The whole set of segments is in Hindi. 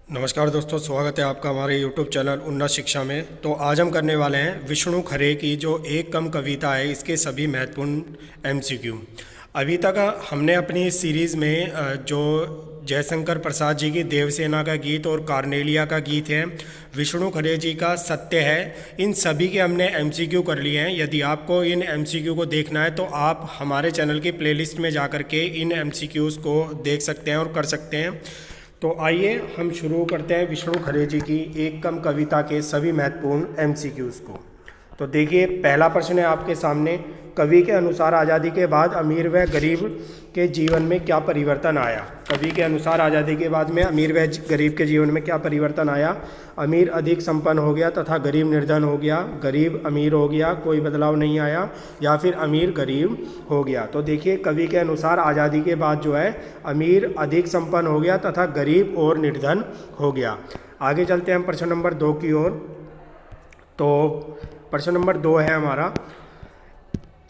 नमस्कार दोस्तों, स्वागत है आपका हमारे यूट्यूब चैनल उन्नत शिक्षा में। तो आज हम करने वाले हैं विष्णु खरे की जो एक कम कविता है, इसके सभी महत्वपूर्ण एमसीक्यू। अभी तक हमने अपनी इस सीरीज़ में जो जयशंकर प्रसाद जी की देवसेना का गीत और कार्नेलिया का गीत है, विष्णु खरे जी का सत्य है, इन सभी के हमने एमसीक्यू कर लिए हैं। यदि आपको इन एमसीक्यू को देखना है तो आप हमारे चैनल की प्लेलिस्ट में जा कर के इन एमसीक्यूज़ को देख सकते हैं और कर सकते हैं। तो आइए हम शुरू करते हैं विष्णु खरे जी की एक कम कविता के सभी महत्वपूर्ण एमसीक्यूज़ को। तो देखिए, पहला प्रश्न है आपके सामने, कवि के अनुसार आज़ादी के बाद अमीर व गरीब के जीवन में क्या परिवर्तन आया। कवि के अनुसार आज़ादी के बाद में अमीर व गरीब के जीवन में क्या परिवर्तन आया। अमीर अधिक संपन्न हो गया तथा गरीब निर्धन हो गया, गरीब अमीर हो गया, कोई बदलाव नहीं आया, या फिर अमीर गरीब हो गया। तो देखिए, कवि के अनुसार आज़ादी के बाद जो है अमीर अधिक संपन्न हो गया तथा गरीब और निर्धन हो गया। आगे चलते हैं हम प्रश्न नंबर 2 की ओर। तो प्रश्न नंबर 2 है हमारा,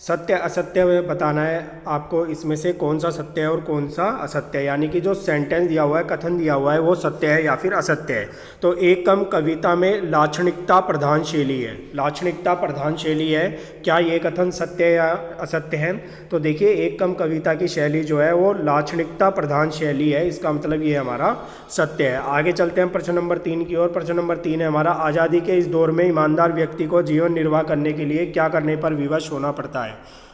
सत्य असत्य बताना है आपको, इसमें से कौन सा सत्य है और कौन सा असत्य है, यानी कि जो सेंटेंस दिया हुआ है, कथन दिया हुआ है, वो सत्य है या फिर असत्य है। तो एक कम कविता में लाक्षणिकता प्रधान शैली है, लाक्षणिकता प्रधान शैली है, क्या ये कथन सत्य या असत्य है। तो देखिए, एक कम कविता की शैली जो है वो लाक्षणिकता प्रधान शैली है, इसका मतलब ये हमारा सत्य है। आगे चलते हैं प्रश्न नंबर 3 की ओर। प्रश्न नंबर 3 है हमारा, आज़ादी के इस दौर में ईमानदार व्यक्ति को जीवन निर्वाह करने के लिए क्या करने पर विवश होना पड़ता है।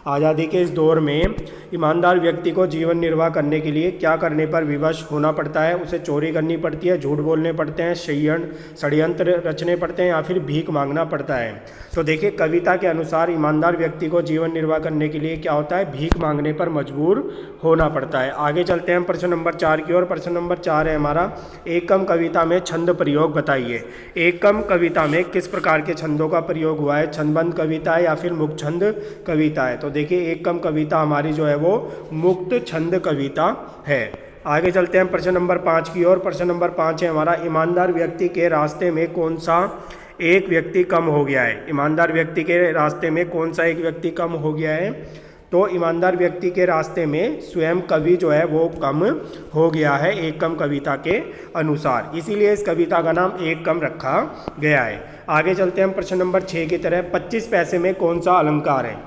आज़ादी के इस दौर में ईमानदार व्यक्ति को जीवन निर्वाह करने के लिए क्या करने पर विवश होना पड़ता है। उसे चोरी करनी पड़ती है, झूठ बोलने पड़ते हैं, षड्यंत्र रचने पड़ते हैं, या फिर भीख मांगना पड़ता है। तो देखिए, कविता के अनुसार ईमानदार व्यक्ति को जीवन निर्वाह करने के लिए क्या होता है, भीख मांगने पर मजबूर होना पड़ता है। आगे चलते हैं प्रश्न नंबर 4 की ओर। प्रश्न नंबर 4 है हमारा, एक कम कविता में छंद प्रयोग बताइए। एक कम कविता में किस प्रकार के छंदों का प्रयोग हुआ है, छंदबद्ध कविता है या फिर मुक्त छंद कविता है। तो देखिए, एक कम कविता हमारी जो है वो मुक्त छंद कविता है। आगे चलते हैं प्रश्न नंबर 5 की ओर। प्रश्न नंबर 5 है हमारा, ईमानदार व्यक्ति के रास्ते में कौन सा एक व्यक्ति कम हो गया है। ईमानदार व्यक्ति के रास्ते में कौन सा एक व्यक्ति कम हो गया है। तो ईमानदार व्यक्ति के रास्ते में स्वयं कवि जो है वो कम हो गया है एक कम कविता के अनुसार, इसीलिए इस कविता का नाम एक कम रखा गया है। आगे चलते हैं हम प्रश्न नंबर 6 की तरह। 25 पैसे में कौन सा अलंकार है,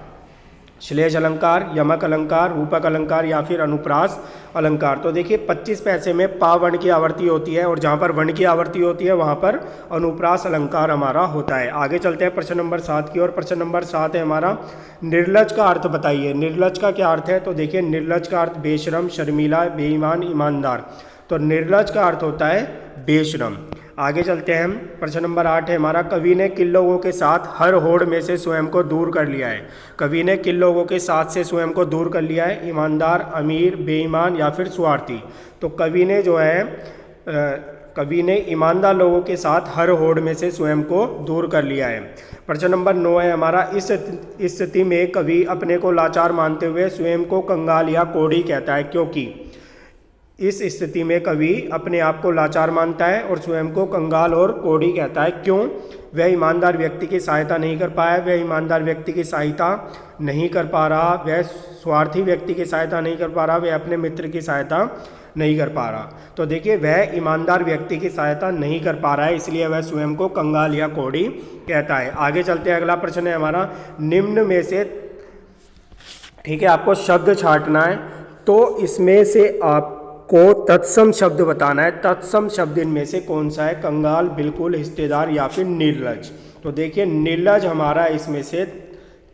श्लेष अलंकार, यमक अलंकार, रूपक अलंकार या फिर अनुप्रास अलंकार। तो देखिए, 25 पैसे में पा वर्ण की आवर्ती होती है और जहाँ पर वर्ण की आवर्ती होती है वहाँ पर अनुप्रास अलंकार हमारा होता है। आगे चलते हैं प्रश्न नंबर 7 की ओर। प्रश्न नंबर 7 है हमारा, निर्लज का अर्थ बताइए। निर्लज का क्या अर्थ है। तो देखिए, निर्लज का अर्थ बेशरम, शर्मीला, बेईमान, ईमानदार। तो निर्लज का अर्थ होता है बेशरम। आगे चलते हैं हम। प्रश्न नंबर 8 है हमारा, कवि ने किन लोगों के साथ हर होड़ में से स्वयं को दूर कर लिया है। कवि ने किन लोगों के साथ से स्वयं को दूर कर लिया है, ईमानदार, अमीर, बेईमान या फिर स्वार्थी। तो कवि ने जो है कवि ने ईमानदार लोगों के साथ हर होड़ में से स्वयं को दूर कर लिया है। प्रश्न नंबर 9 है हमारा, इस स्थिति में कवि अपने को लाचार मानते हुए स्वयं को कंगाल या कोढ़ी कहता है, क्योंकि। इस स्थिति में कवि अपने आप को लाचार मानता है और स्वयं को कंगाल और कोढ़ी कहता है, क्यों। वह ईमानदार व्यक्ति की सहायता नहीं कर पाया, वह ईमानदार व्यक्ति की सहायता नहीं कर पा रहा, वह स्वार्थी व्यक्ति की सहायता नहीं कर पा रहा, वह अपने मित्र की सहायता नहीं कर पा रहा। तो देखिए, वह ईमानदार व्यक्ति की सहायता नहीं कर पा रहा है, इसलिए वह स्वयं को कंगाल या कोढ़ी कहता है। आगे चलते हैं, अगला प्रश्न है हमारा, निम्न में से, ठीक है, आपको शब्द छांटना है, तो इसमें से आप को तत्सम शब्द बताना है। तत्सम शब्द इनमें से कौन सा है, कंगाल, बिल्कुल, हिस्सेदार या फिर निर्लज। तो देखिए, निर्लज हमारा इसमें से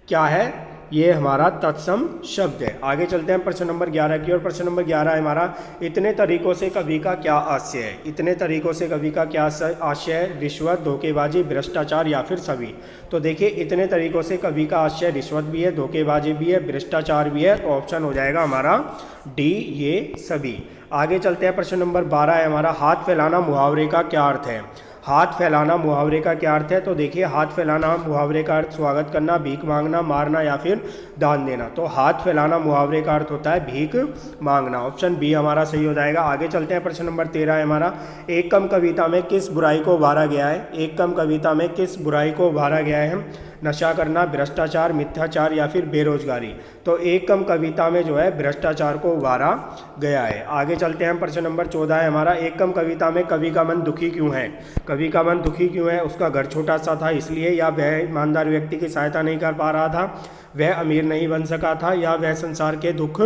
क्या है, ये हमारा तत्सम शब्द है। आगे चलते हैं प्रश्न नंबर 11 की ओर। प्रश्न नंबर 11 है हमारा, इतने तरीकों से कवि का क्या आशय है। इतने तरीकों से कवि का क्या आशय है, रिश्वत, धोखेबाजी, भ्रष्टाचार या फिर सभी। तो देखिए, इतने तरीकों से कवि का आशय रिश्वत भी है, धोखेबाजी भी है, भ्रष्टाचार भी है। तो ऑप्शन हो जाएगा हमारा डी, ये सभी। आगे चलते हैं प्रश्न नंबर 12 है हमारा, हाथ फैलाना मुहावरे का क्या अर्थ है। हाथ फैलाना मुहावरे का क्या अर्थ है। तो देखिए, हाथ फैलाना मुहावरे का अर्थ स्वागत करना, भीख मांगना, मारना या फिर दान देना। तो हाथ फैलाना मुहावरे का अर्थ होता है भीख मांगना। ऑप्शन बी हमारा सही हो जाएगा। आगे चलते हैं प्रश्न नंबर 13 है हमारा, एक कम कविता में किस बुराई को उभारा गया है। एक कम कविता में किस बुराई को उभारा गया है। नशा करना, भ्रष्टाचार, मिथ्याचार या फिर बेरोजगारी। तो एक कम कविता में जो है भ्रष्टाचार को उभारा गया है। आगे चलते हैं, प्रश्न नंबर 14 है हमारा, एक कम कविता में कवि का मन दुखी क्यों है? कवि का मन दुखी क्यों है? उसका घर छोटा सा था इसलिए, या वह ईमानदार व्यक्ति की सहायता नहीं कर पा रहा था, वह अमीर नहीं बन सका था, या वह संसार के दुख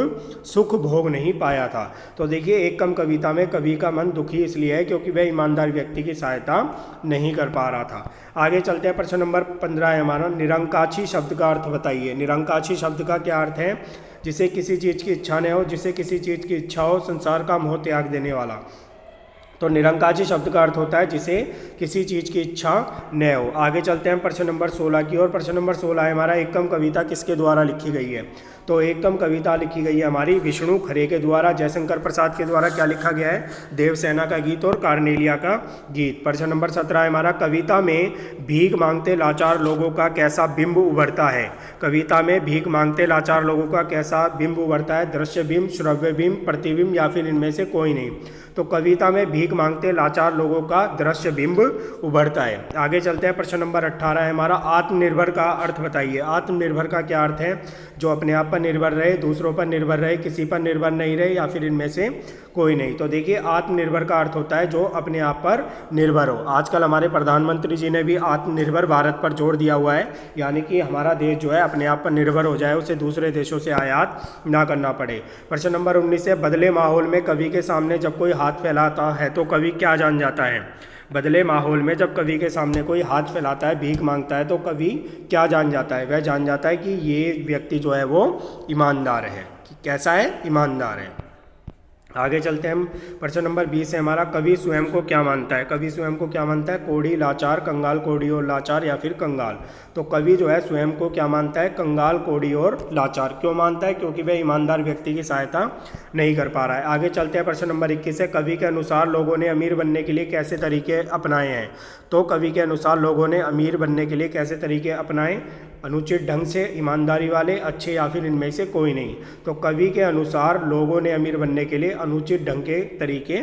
सुख भोग नहीं पाया था। तो देखिए एक कम कविता में कवि का मन दुखी इसलिए है क्योंकि वह ईमानदार व्यक्ति की सहायता नहीं कर पा रहा था। आगे चलते हैं, प्रश्न नंबर 15 है हमारा, निरंकाक्षी शब्द का अर्थ बताइए। निरंकाक्षी शब्द का क्या अर्थ है? जिसे किसी चीज़ की इच्छा न हो, जिसे किसी चीज़ की इच्छा हो, संसार का मोह त्याग देने वाला। तो निरंकाक्षी शब्द का अर्थ होता है जिसे किसी चीज़ की इच्छा न हो। आगे चलते हैं प्रश्न नंबर 16 की ओर। प्रश्न नंबर 16 है हमारा, एक कम कविता किसके द्वारा लिखी गई है? तो एक कम कविता लिखी गई है हमारी विष्णु खरे के द्वारा। जयशंकर प्रसाद के द्वारा क्या लिखा गया है? देवसेना का गीत और कार्नेलिया का गीत। प्रश्न नंबर 17 है हमारा, कविता में भीख मांगते लाचार लोगों का कैसा बिंब उभरता है? कविता में भीख मांगते लाचार लोगों का कैसा बिंब उभरता है? दृश्य बिंब, श्रव्य बिंब, प्रतिबिंब या फिर इनमें से कोई नहीं। तो कविता में भीख मांगते लाचार लोगों का दृश्य बिंब उभरता है। आगे चलते हैं, प्रश्न नंबर 18 है हमारा, आत्मनिर्भर का अर्थ बताइए। आत्मनिर्भर का क्या अर्थ है? जो अपने आप पर निर्भर रहे, दूसरों पर निर्भर रहे, किसी पर निर्भर नहीं रहे, या फिर इनमें से कोई नहीं। तो देखिए आत्मनिर्भर का अर्थ होता है जो अपने आप पर निर्भर हो। आजकल हमारे प्रधानमंत्री जी ने भी आत्मनिर्भर भारत पर जोर दिया हुआ है, यानी कि हमारा देश जो है अपने आप पर निर्भर हो जाए, उसे दूसरे देशों से आयात ना करना पड़े। प्रश्न नंबर 19 है, बदले माहौल में कवि के सामने जब कोई हाथ फैलाता है तो कवि क्या जान जाता है? बदले माहौल में जब कवि के सामने कोई हाथ फैलाता है, भीख मांगता है, तो कवि क्या जान जाता है? वह जान जाता है कि ये व्यक्ति जो है वो ईमानदार है। कि कैसा है? ईमानदार है। आगे चलते हैं हम, प्रश्न नंबर 20 है हमारा, कवि स्वयं को क्या मानता है? कवि स्वयं को क्या मानता है? कोढ़ी, लाचार, कंगाल, कोढ़ी और लाचार या फिर कंगाल। तो कवि जो है स्वयं को क्या मानता है? कंगाल, कोढ़ी और लाचार। क्यों मानता है? क्योंकि वह ईमानदार व्यक्ति की सहायता नहीं कर पा रहा है। आगे चलते हैं, प्रश्न नंबर 21 है, कवि के अनुसार लोगों ने अमीर बनने के लिए कैसे तरीके अपनाए हैं? तो कवि के अनुसार लोगों ने अमीर बनने के लिए कैसे तरीके अपनाए? अनुचित ढंग से, ईमानदारी वाले, अच्छे या फिर इनमें से कोई नहीं। तो कवि के अनुसार लोगों ने अमीर बनने के लिए अनुचित ढंग के तरीके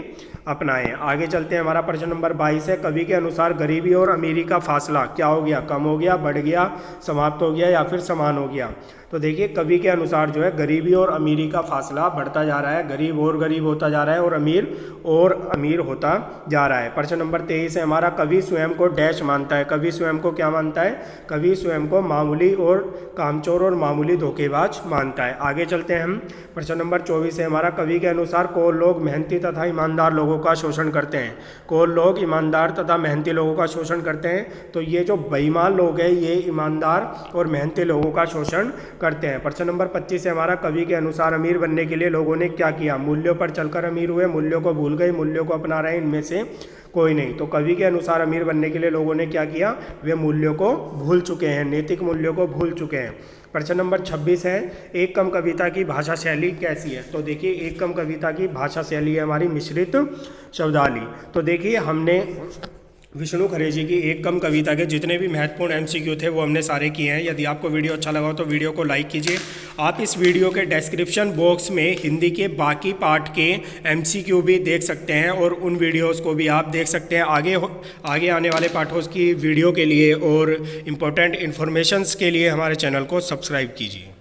अपनाए। आगे चलते हैं, हमारा प्रश्न नंबर 22 है, कवि के अनुसार गरीबी और अमीरी का फासला क्या हो गया? कम हो गया, बढ़ गया, समाप्त हो गया या फिर समान हो गया? तो देखिए कवि के अनुसार जो है गरीबी और अमीरी का फासला बढ़ता जा रहा है, गरीब और गरीब होता जा रहा है और अमीर होता जा रहा है। प्रश्न नंबर 23 है हमारा, कवि स्वयं को डैश मानता है? कवि स्वयं को क्या मानता है? कवि स्वयं को मामूली और कामचोर और मामूली धोखेबाज मानता है। आगे चलते हैं हम, प्रश्न नंबर 24 है हमारा, कवि के अनुसार कौन लोग मेहनती तथा ईमानदार लोगों का शोषण करते हैं? कौन लोग ईमानदार तथा मेहनती लोगों का शोषण करते हैं? तो ये जो बेईमान लोग हैं ये ईमानदार और मेहनती लोगों का शोषण करते हैं। प्रश्न नंबर 25 है हमारा, कवि के अनुसार अमीर बनने के लिए लोगों ने क्या किया? मूल्यों पर चलकर अमीर हुए, मूल्यों को भूल गए, मूल्यों को अपना रहे, इनमें से कोई नहीं। तो कवि के अनुसार अमीर बनने के लिए लोगों ने क्या किया? वे मूल्यों को भूल चुके हैं, नैतिक मूल्यों को भूल चुके हैं। प्रश्न नंबर 26 है, एक कम कविता की भाषा शैली कैसी है? तो देखिए एक कम कविता की भाषा शैली है हमारी मिश्रित शब्दावली। तो देखिए हमने विष्णु खरे जी की एक कम कविता के जितने भी महत्वपूर्ण एमसीक्यू थे वो हमने सारे किए हैं। यदि आपको वीडियो अच्छा लगा हो तो वीडियो को लाइक कीजिए। आप इस वीडियो के डिस्क्रिप्शन बॉक्स में हिंदी के बाकी पार्ट के एमसीक्यू भी देख सकते हैं और उन वीडियोस को भी आप देख सकते हैं। आगे आने वाले पाठों की वीडियो के लिए और इम्पोर्टेंट इन्फॉर्मेशंस के लिए हमारे चैनल को सब्सक्राइब कीजिए।